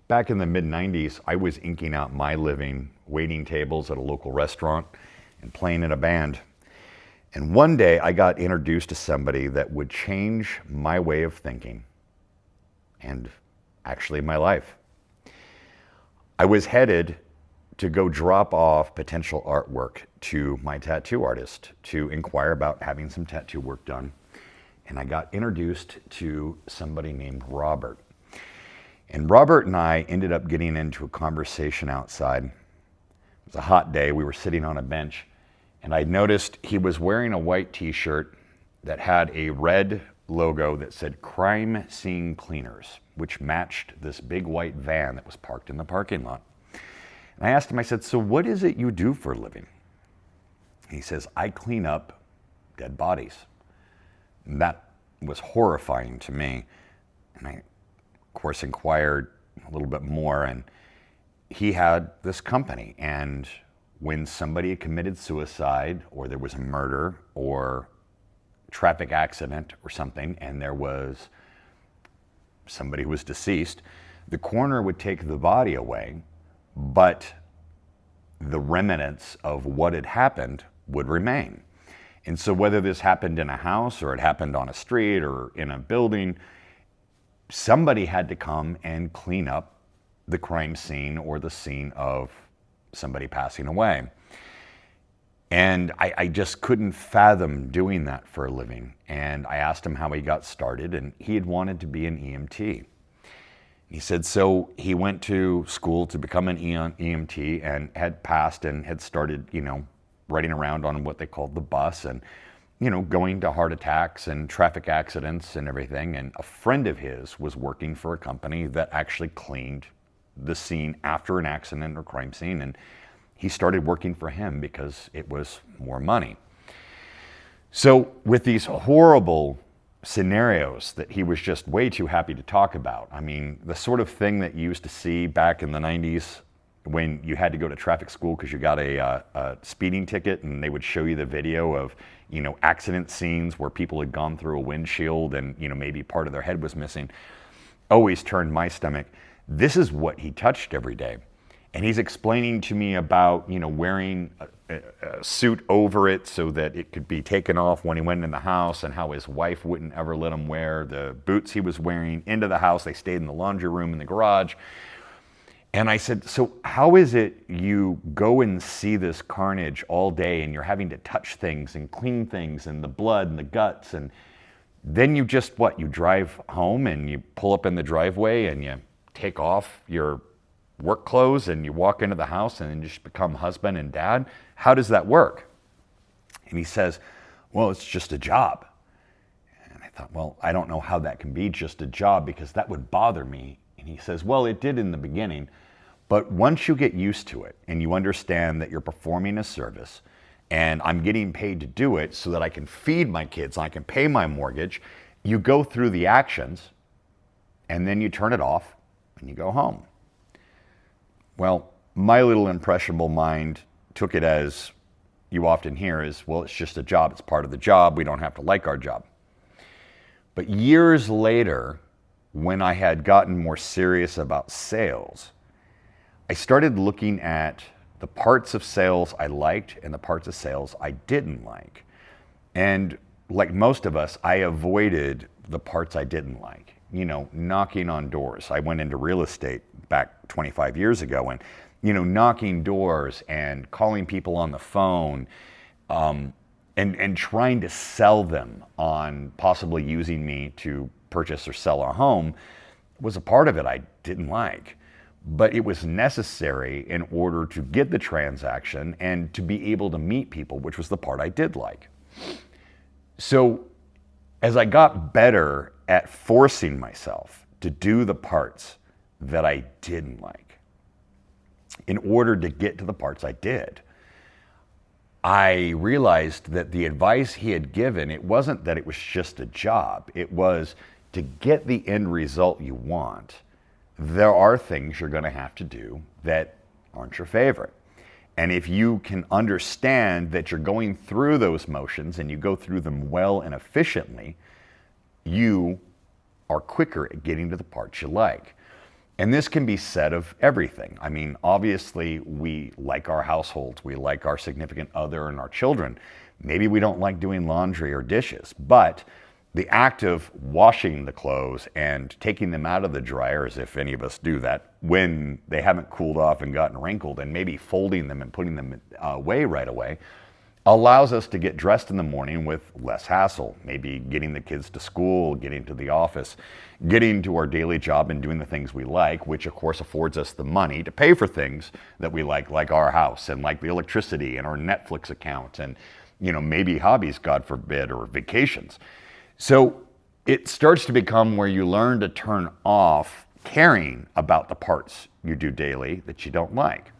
Back in the mid-90s, I was inking out my living, waiting tables at a local restaurant and playing in a band. And one day I got introduced to somebody that would change my way of thinking and actually my life. I was headed to go drop off potential artwork to my tattoo artist to inquire about having some tattoo work done. And I got introduced to somebody named Robert. And Robert and I ended up getting into a conversation outside. It was a hot day. We were sitting on a bench, and I noticed he was wearing a white t-shirt that had a red logo that said Crime Scene Cleaners, which matched this big white van that was parked in the parking lot. And I asked him, I said, so what is it you do for a living? He says, I clean up dead bodies. And that was horrifying to me. And I, of course, inquired a little bit more, and he had this company. And when somebody had committed suicide, or there was a murder, or traffic accident or something, and there was somebody who was deceased, the coroner would take the body away, but the remnants of what had happened would remain. And so whether this happened in a house or it happened on a street or in a building, somebody had to come and clean up the crime scene or the scene of somebody passing away. And I just couldn't fathom doing that for a living. And I asked him how he got started, and he had wanted to be an EMT. He said, so he went to school to become an EMT and had passed and had started, riding around on what they called the bus and, going to heart attacks and traffic accidents and everything. And a friend of his was working for a company that actually cleaned the scene after an accident or crime scene. And he started working for him because it was more money. So with these horrible scenarios that he was just way too happy to talk about, I mean, the sort of thing that you used to see back in the 90s when you had to go to traffic school because you got a speeding ticket, and they would show you the video of, accident scenes where people had gone through a windshield and, maybe part of their head was missing, always turned my stomach. This is what he touched every day. And he's explaining to me about, wearing a suit over it so that it could be taken off when he went in the house, and how his wife wouldn't ever let him wear the boots he was wearing into the house. They stayed in the laundry room in the garage. And I said, so how is it you go and see this carnage all day and you're having to touch things and clean things and the blood and the guts, and then you just, you drive home and you pull up in the driveway and you take off your work clothes and you walk into the house and then just become husband and dad? How does that work? And he says, well, it's just a job. And I thought, well, I don't know how that can be just a job, because that would bother me. And he says, well, it did in the beginning, but once you get used to it and you understand that you're performing a service and I'm getting paid to do it so that I can feed my kids, I can pay my mortgage, you go through the actions and then you turn it off and you go home. Well, my little impressionable mind took it as you often hear is, well, it's just a job. It's part of the job. We don't have to like our job. But years later, when I had gotten more serious about sales, I started looking at the parts of sales I liked and the parts of sales I didn't like. And like most of us, I avoided the parts I didn't like. Knocking on doors. I went into real estate back 25 years ago, and, knocking doors and calling people on the phone, and trying to sell them on possibly using me to purchase or sell a home was a part of it I didn't like. But it was necessary in order to get the transaction and to be able to meet people, which was the part I did like. So as I got better at forcing myself to do the parts that I didn't like in order to get to the parts I did, I realized that the advice he had given, it wasn't that it was just a job. It was to get the end result you want. There are things you're going to have to do that aren't your favorite. And if you can understand that you're going through those motions and you go through them well and efficiently, you are quicker at getting to the parts you like. And this can be said of everything. I mean, obviously, we like our households, we like our significant other and our children. Maybe we don't like doing laundry or dishes, but the act of washing the clothes and taking them out of the dryer, as if any of us do that, when they haven't cooled off and gotten wrinkled, and maybe folding them and putting them away right away, allows us to get dressed in the morning with less hassle. Maybe getting the kids to school, getting to the office, getting to our daily job and doing the things we like, which of course affords us the money to pay for things that we like our house and like the electricity and our Netflix account and, you know, maybe hobbies, God forbid, or vacations. So it starts to become where you learn to turn off caring about the parts you do daily that you don't like.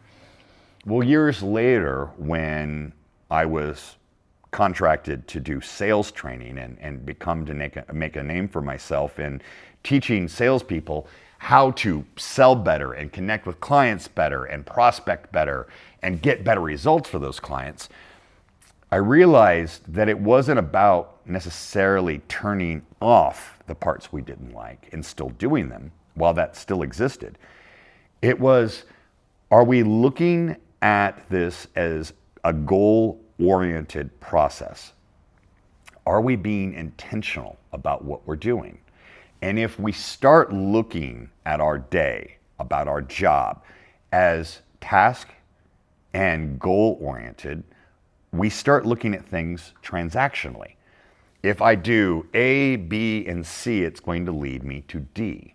Well, years later, when I was contracted to do sales training and become to make a name for myself in teaching salespeople how to sell better and connect with clients better and prospect better and get better results for those clients, I realized that it wasn't about necessarily turning off the parts we didn't like and still doing them while that still existed. It was, are we looking at this as a goal-oriented process? Are we being intentional about what we're doing? And if we start looking at our day, about our job, as task and goal-oriented, we start looking at things transactionally. If I do A, B, and C, it's going to lead me to D.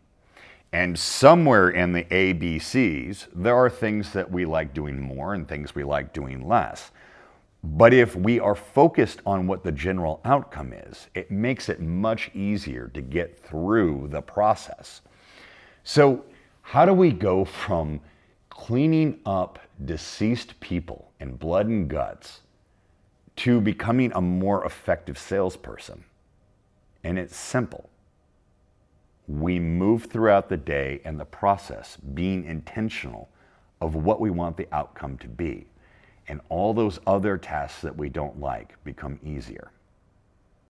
And somewhere in the A, B, C's, there are things that we like doing more and things we like doing less. But if we are focused on what the general outcome is, it makes it much easier to get through the process. So how do we go from cleaning up deceased people in blood and guts to becoming a more effective salesperson? And it's simple. We move throughout the day and the process being intentional of what we want the outcome to be. And all those other tasks that we don't like become easier.